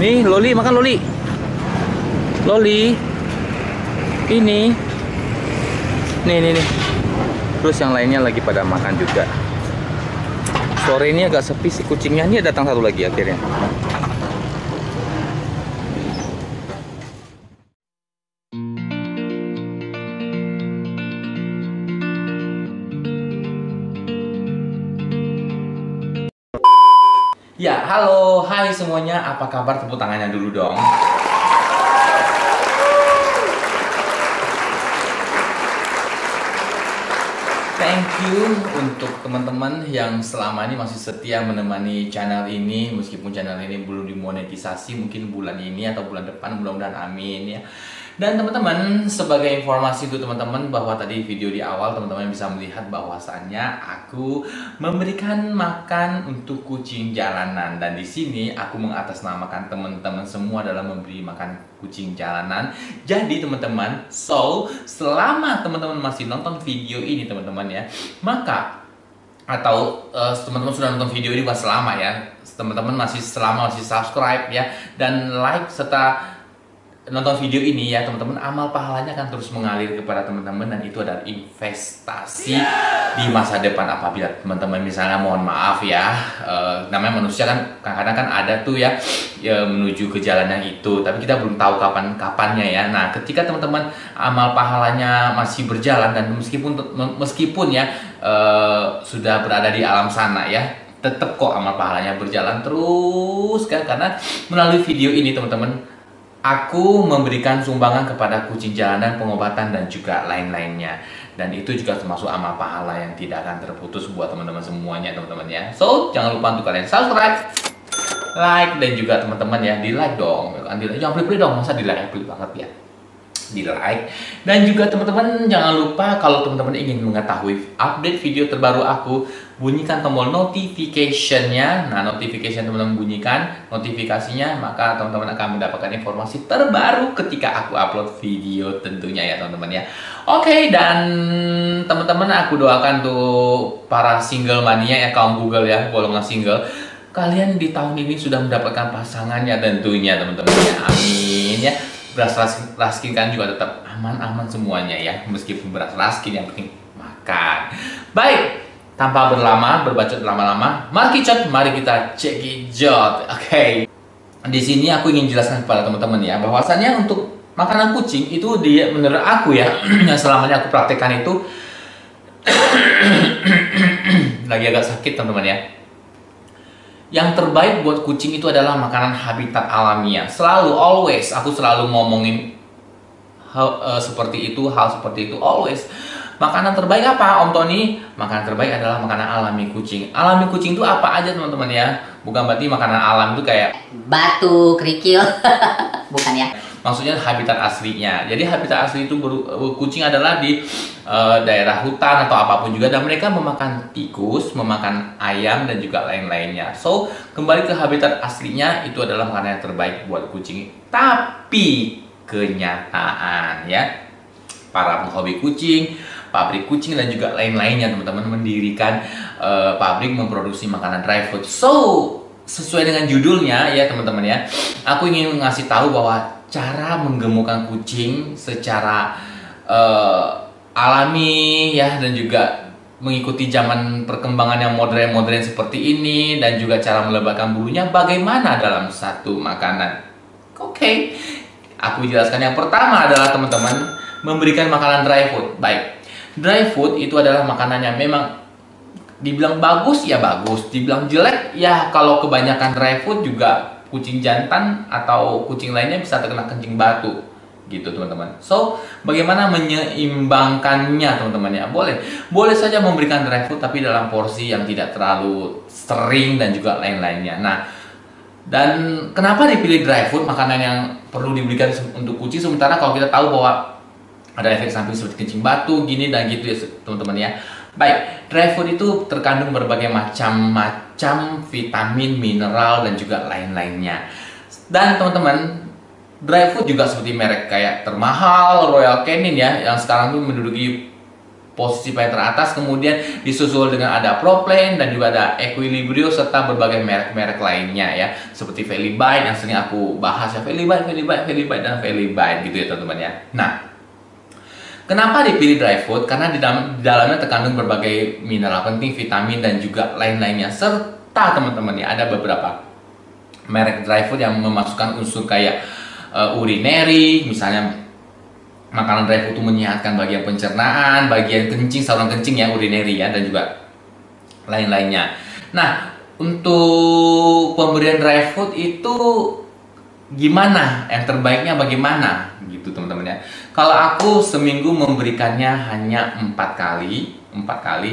Nih, Loli, makan Loli. Loli. Ini. Nih. Terus yang lainnya lagi pada makan juga. Sore ini agak sepi sih kucingnya. Ini datang satu lagi akhirnya. Ya, halo, hai semuanya. Apa kabar? Tepuk tangannya dulu dong. Thank you untuk teman-teman yang selama ini masih setia menemani channel ini. Meskipun channel ini belum dimonetisasi, mungkin bulan ini atau bulan depan, mudah-mudahan amin ya. Dan teman-teman, sebagai informasi untuk teman-teman bahwa tadi video di awal teman-teman bisa melihat bahwasannya aku memberikan makan untuk kucing jalanan, dan di sini aku mengatasnamakan teman-teman semua dalam memberi makan kucing jalanan. Jadi teman-teman, selama teman-teman masih nonton video ini teman-teman ya, maka atau teman-teman sudah nonton video ini bukan selama ya, teman-teman masih subscribe ya dan like serta nonton video ini ya teman-teman, amal pahalanya akan terus mengalir kepada teman-teman, dan itu adalah investasi di masa depan. Apabila teman-teman misalnya, mohon maaf ya, namanya manusia kan kadang-kadang kan ada tuh ya, menuju ke jalan yang itu, tapi kita belum tahu kapannya ya. Nah, ketika teman-teman amal pahalanya masih berjalan, dan meskipun ya sudah berada di alam sana ya, tetap kok amal pahalanya berjalan terus kan, karena melalui video ini teman-teman, aku memberikan sumbangan kepada kucing jalanan, pengobatan dan juga lain-lainnya. Dan itu juga termasuk amal pahala yang tidak akan terputus buat teman-teman semuanya teman-teman ya. So, jangan lupa untuk kalian subscribe, like, dan juga teman-teman ya, di like dong. Jangan pelit-pelit dong, masa di like, pelit banget ya. Di like. Dan juga teman-teman jangan lupa kalau teman-teman ingin mengetahui update video terbaru aku, bunyikan tombol notification-nya. Nah, notification teman-teman bunyikan notifikasinya, maka teman-teman akan mendapatkan informasi terbaru ketika aku upload video tentunya ya teman-teman ya. Oke, dan teman-teman aku doakan tuh para single mania ya, kaum Google ya, golongan single, kalian di tahun ini sudah mendapatkan pasangannya tentunya teman-teman ya. Amin ya. Beras raskin kan juga tetap aman-aman semuanya ya, meskipun beras raskin, yang penting makan. Baik, tanpa berbacot lama-lama, mari kita cekijot. Oke. Di sini aku ingin jelaskan kepada teman-teman ya, bahwasannya untuk makanan kucing itu dia, menurut aku ya, yang selamanya aku praktekkan itu lagi agak sakit teman-teman ya. Yang terbaik buat kucing itu adalah makanan habitat alamiah. Aku selalu ngomongin hal seperti itu, always. Makanan terbaik apa, Om Tony? Makanan terbaik adalah makanan alami kucing. Alami kucing itu apa aja teman-teman ya? Bukan berarti makanan alam itu kayak batu, kerikil, bukan ya? Maksudnya habitat aslinya. Jadi habitat asli itu kucing adalah di daerah hutan atau apapun juga, dan mereka memakan tikus, memakan ayam dan juga lain-lainnya. So, kembali ke habitat aslinya, itu adalah makanan yang terbaik buat kucing. Tapi kenyataan ya, para penghobi kucing, pabrik kucing dan juga lain-lainnya teman-teman mendirikan pabrik memproduksi makanan dry food. So, sesuai dengan judulnya ya teman-teman ya, aku ingin ngasih tahu bahwa cara menggemukkan kucing secara alami ya, dan juga mengikuti zaman perkembangan yang modern seperti ini, dan juga cara melebatkan bulunya bagaimana dalam satu makanan. Oke, aku jelaskan. Yang pertama adalah teman-teman memberikan makanan dry food. Baik, dry food itu adalah makanan yang memang dibilang bagus ya bagus, dibilang jelek ya, kalau kebanyakan dry food juga kucing jantan atau kucing lainnya bisa terkena kencing batu gitu teman-teman. So, bagaimana menyeimbangkannya teman-teman ya? Boleh saja memberikan dry food, tapi dalam porsi yang tidak terlalu sering dan juga lain-lainnya. Nah, dan kenapa dipilih dry food, makanan yang perlu diberikan untuk kucing, sementara kalau kita tahu bahwa ada efek samping seperti kencing batu gini dan gitu ya teman-teman ya. Baik, dry food itu terkandung berbagai macam vitamin, mineral dan juga lain-lainnya. Dan teman-teman, dry food juga seperti merek kayak termahal Royal Canin ya, yang sekarang tuh menduduki posisi paling teratas, kemudian disusul dengan ada Proplan dan juga ada Equilibrio serta berbagai merek-merek lainnya ya, seperti Velibite yang sering aku bahas ya, Velibite dan Velibite gitu ya teman-teman ya. Nah, kenapa dipilih dry food? Karena di dalamnya terkandung berbagai mineral penting, vitamin dan juga lain-lainnya, serta teman-teman ya ada beberapa merek dry food yang memasukkan unsur kayak urinary, misalnya makanan dry food itu menyehatkan bagian pencernaan, bagian kencing, saluran kencing ya, urinary ya, dan juga lain-lainnya. Nah, untuk pemberian dry food itu gimana? Yang terbaiknya bagaimana? Gitu teman-teman ya. Kalau aku seminggu memberikannya hanya 4 kali,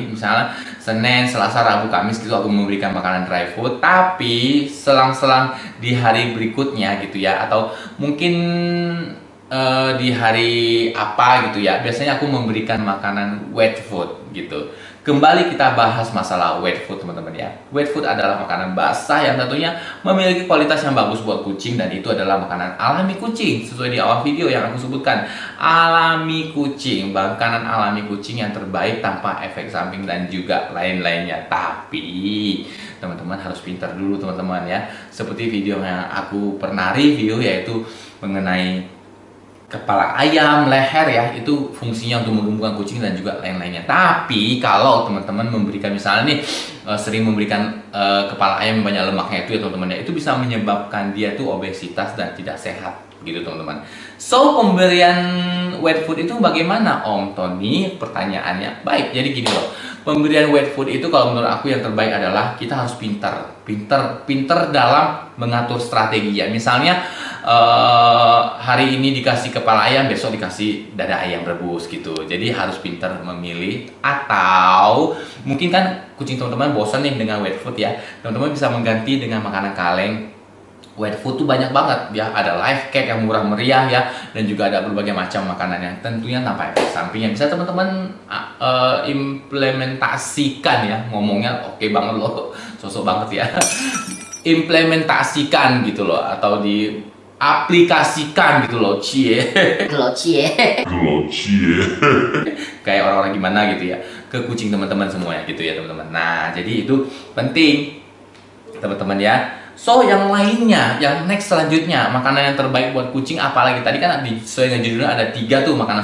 misalnya Senin, Selasa, Rabu, Kamis gitu aku memberikan makanan dry food. Tapi selang-selang di hari berikutnya gitu ya, atau mungkin di hari apa gitu ya, biasanya aku memberikan makanan wet food gitu. Kembali kita bahas masalah wet food teman-teman ya. Wet food adalah makanan basah yang tentunya memiliki kualitas yang bagus buat kucing, dan itu adalah makanan alami kucing. Sesuai di awal video yang aku sebutkan, alami kucing, makanan alami kucing yang terbaik tanpa efek samping dan juga lain-lainnya. Tapi teman-teman harus pintar dulu teman-teman ya. Seperti video yang aku pernah review, yaitu mengenai kepala ayam, leher ya, itu fungsinya untuk menumbuhkan kucing dan juga lain-lainnya. Tapi kalau teman-teman memberikan misalnya nih sering memberikan kepala ayam banyak lemaknya itu ya teman-teman ya, itu bisa menyebabkan dia tuh obesitas dan tidak sehat gitu teman-teman. So pemberian wet food itu bagaimana Om Tony? Pertanyaannya. Baik, jadi gini loh. Pemberian wet food itu kalau menurut aku yang terbaik adalah kita harus pintar dalam mengatur strategi ya. Misalnya hari ini dikasih kepala ayam, besok dikasih dada ayam rebus gitu. Jadi harus pintar memilih. Atau mungkin kan kucing teman-teman bosan nih dengan wet food ya, teman-teman bisa mengganti dengan makanan kaleng. Wet food tuh banyak banget ya, ada life cake yang murah meriah ya, dan juga ada berbagai macam makanan yang tentunya tanpa efek samping yang bisa teman-teman implementasikan ya. Ngomongnya oke banget loh, sosok banget ya. Implementasikan gitu loh, atau di aplikasikan gitu loh, cie. Kayak orang-orang gimana gitu ya, ke kucing teman-teman semuanya gitu ya teman-teman. Nah, jadi itu penting teman-teman ya. So yang lainnya, yang next selanjutnya, makanan yang terbaik buat kucing apalagi? Tadi kan sesuai dengan judulnya ada 3 tuh makanan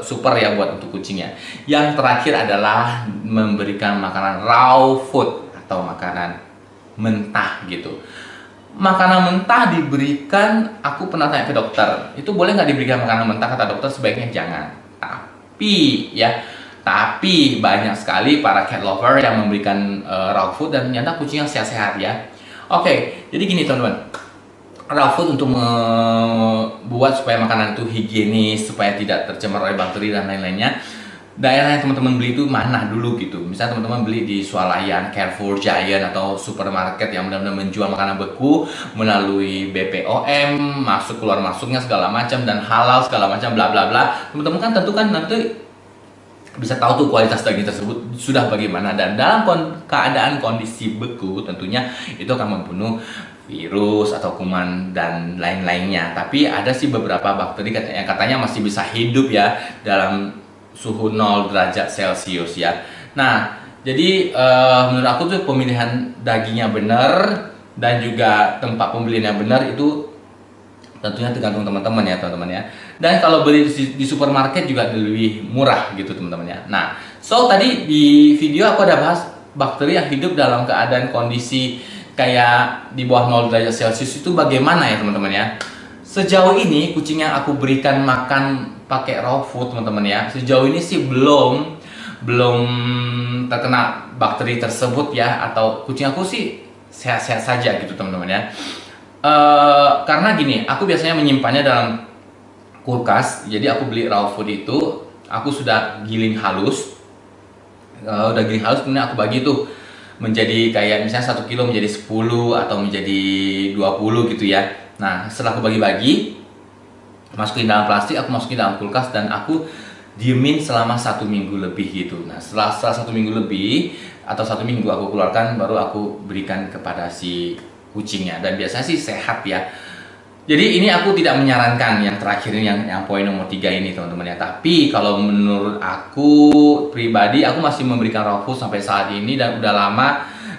super ya buat untuk kucingnya. Yang terakhir adalah memberikan makanan raw food atau makanan mentah gitu. Makanan mentah diberikan, aku pernah tanya ke dokter, itu boleh nggak diberikan makanan mentah? Kata dokter sebaiknya jangan. Tapi banyak sekali para cat lover yang memberikan raw food dan ternyata kucingnya sehat-sehat ya. Oke, jadi gini teman-teman, raw food untuk membuat supaya makanan itu higienis, supaya tidak tercemar oleh bakteri dan lain-lainnya. Daerah yang teman-teman beli itu mana dulu gitu. Misalnya teman-teman beli di Swalayan, Carrefour, Giant atau supermarket yang benar-benar menjual makanan beku melalui BPOM, masuk keluar masuknya segala macam dan halal segala macam bla bla bla. Teman-teman kan tentu kan nanti bisa tahu tuh kualitas daging tersebut sudah bagaimana, dan dalam keadaan kondisi beku tentunya itu akan membunuh virus atau kuman dan lain-lainnya. Tapi ada sih beberapa bakteri yang katanya masih bisa hidup ya dalam suhu 0 derajat Celcius ya. Nah, jadi menurut aku tuh pemilihan dagingnya benar dan juga tempat pembeliannya benar itu tentunya tergantung teman-teman ya teman-teman ya. Dan kalau beli di supermarket juga lebih murah gitu teman-teman ya. Nah, so tadi di video aku ada bahas bakteri yang hidup dalam keadaan kondisi kayak di bawah 0 derajat Celcius itu bagaimana ya teman-teman ya. Sejauh ini kucing yang aku berikan makan pakai raw food teman-teman ya, sejauh ini sih belum terkena bakteri tersebut ya, atau kucing aku sih sehat-sehat saja gitu teman-teman ya. Karena gini, aku biasanya menyimpannya dalam kulkas. Jadi aku beli raw food itu, aku sudah giling halus, kemudian aku bagi tuh menjadi kayak misalnya 1 kilo menjadi 10 atau menjadi 20 gitu ya. Nah, setelah aku bagi-bagi, masukin dalam plastik, aku masukin dalam kulkas dan aku diemin selama 1 minggu lebih gitu. Nah, setelah 1 minggu lebih atau 1 minggu aku keluarkan, baru aku berikan kepada si kucingnya, dan biasanya sih sehat ya. Jadi ini aku tidak menyarankan yang terakhir ini, yang poin nomor 3 ini teman-teman ya. Tapi kalau menurut aku pribadi, aku masih memberikan raw food sampai saat ini dan udah lama.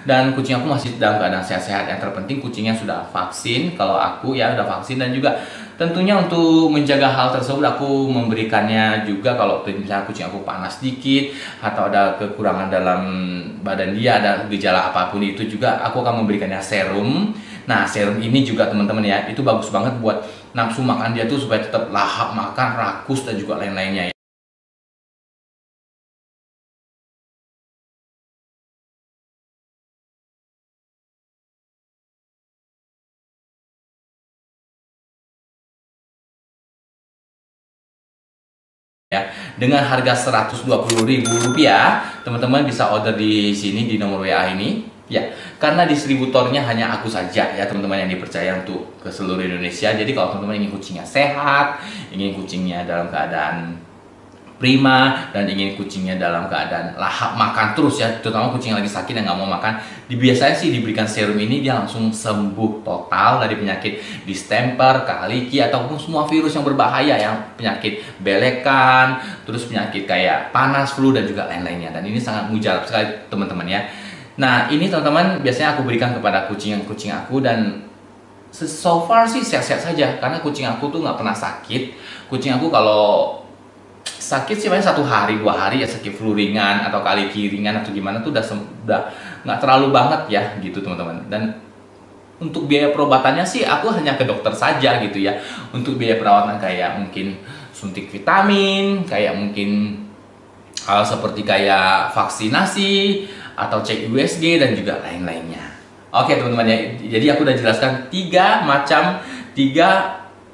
Dan kucing aku masih dalam keadaan sehat-sehat. Yang terpenting kucingnya sudah vaksin. Kalau aku ya udah vaksin, dan juga tentunya untuk menjaga hal tersebut aku memberikannya juga kalau misalnya kucing aku panas dikit atau ada kekurangan dalam badan dia, ada gejala apapun itu juga aku akan memberikannya serum. Nah, serum ini juga teman-teman ya, itu bagus banget buat nafsu makan dia tuh supaya tetap lahap makan, rakus dan juga lain-lainnya ya. Ya, dengan harga Rp120.000, teman-teman bisa order di sini di nomor WA ini. Ya, karena distributornya hanya aku saja ya teman-teman yang dipercaya untuk ke seluruh Indonesia. Jadi kalau teman-teman ingin kucingnya sehat, ingin kucingnya dalam keadaan prima, dan ingin kucingnya dalam keadaan lahap makan terus ya, terutama kucing yang lagi sakit dan nggak mau makan, biasanya sih diberikan serum ini dia langsung sembuh total dari penyakit distemper, kaliki, ataupun semua virus yang berbahaya, yang penyakit belekan, terus penyakit kayak panas, flu, dan juga lain-lainnya. Dan ini sangat mujarab sekali teman-teman ya. Nah, ini teman-teman biasanya aku berikan kepada kucing aku, dan so far sih sehat-sehat saja karena kucing aku tuh nggak pernah sakit. Kucing aku kalau sakit sih paling 1 hari 2 hari ya, sakit flu ringan atau kaliki ringan atau gimana tuh udah nggak terlalu banget ya gitu teman-teman. Dan untuk biaya perobatannya sih aku hanya ke dokter saja gitu ya. Untuk biaya perawatan kayak mungkin suntik vitamin, kayak mungkin hal seperti kayak vaksinasi atau cek USG dan juga lain-lainnya. Oke teman-teman ya, jadi aku udah jelaskan 3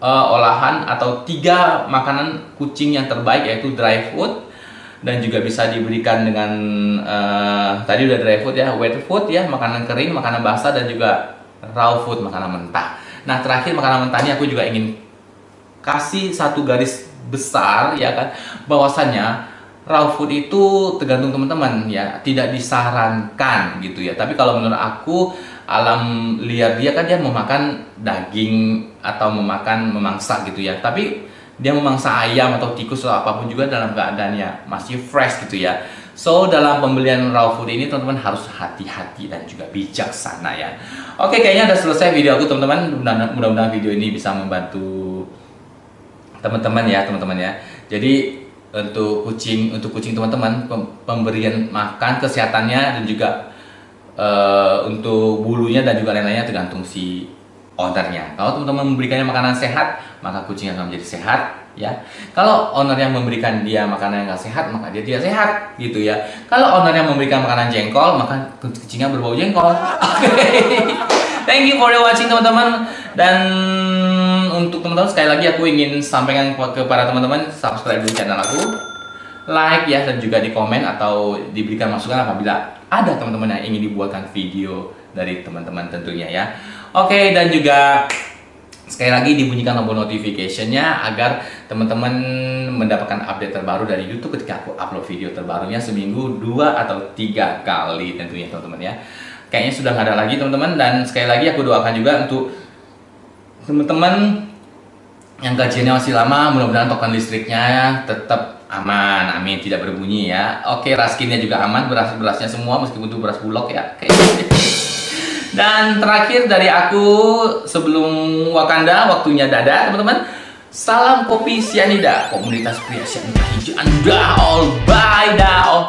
olahan atau 3 makanan kucing yang terbaik, yaitu dry food, dan juga bisa diberikan dengan tadi udah dry food ya, wet food ya, makanan kering, makanan basah, dan juga raw food, makanan mentah. Nah, terakhir makanan mentah ini aku juga ingin kasih 1 garis besar ya kan, bahwasannya raw food itu tergantung teman-teman ya, tidak disarankan gitu ya. Tapi kalau menurut aku, alam liar dia kan dia memakan daging atau memangsa gitu ya. Tapi dia memangsa ayam atau tikus atau apapun juga dalam keadaannya masih fresh gitu ya. So dalam pembelian raw food ini teman-teman harus hati-hati dan juga bijaksana ya. Oke, kayaknya udah selesai video aku teman-teman. Mudah-mudahan video ini bisa membantu teman-teman ya teman-teman ya. Jadi untuk kucing teman-teman, pemberian makan, kesehatannya, dan juga untuk bulunya dan juga lain-lainnya tergantung si ownernya. Kalau teman-teman memberikannya makanan sehat, maka kucing akan menjadi sehat ya. Kalau ownernya memberikan dia makanan yang nggak sehat, maka dia tidak sehat gitu ya. Kalau ownernya memberikan makanan jengkol, maka kucingnya berbau jengkol. Oke. Thank you for watching teman-teman. Dan untuk teman-teman, sekali lagi aku ingin sampaikan kepada teman-teman, subscribe dulu channel aku, like ya, dan juga di komen atau diberikan masukan apabila ada teman-teman yang ingin dibuatkan video dari teman-teman tentunya ya. Oke, dan juga sekali lagi dibunyikan tombol notification-nya agar teman-teman mendapatkan update terbaru dari YouTube ketika aku upload video terbarunya seminggu 2 atau 3 kali tentunya teman-teman ya. Kayaknya sudah nggak ada lagi teman-teman. Dan sekali lagi aku doakan juga untuk teman-teman yang gajiannya masih lama, mudah-mudahan token listriknya tetap aman, amin, tidak berbunyi ya. Oke, raskinnya juga aman, berasnya semua meskipun itu beras bulog ya. Oke. Dan terakhir dari aku sebelum Wakanda, waktunya dadah teman-teman. Salam kopi Cyanida, komunitas pria Cyanida hijau Anda all bye dah.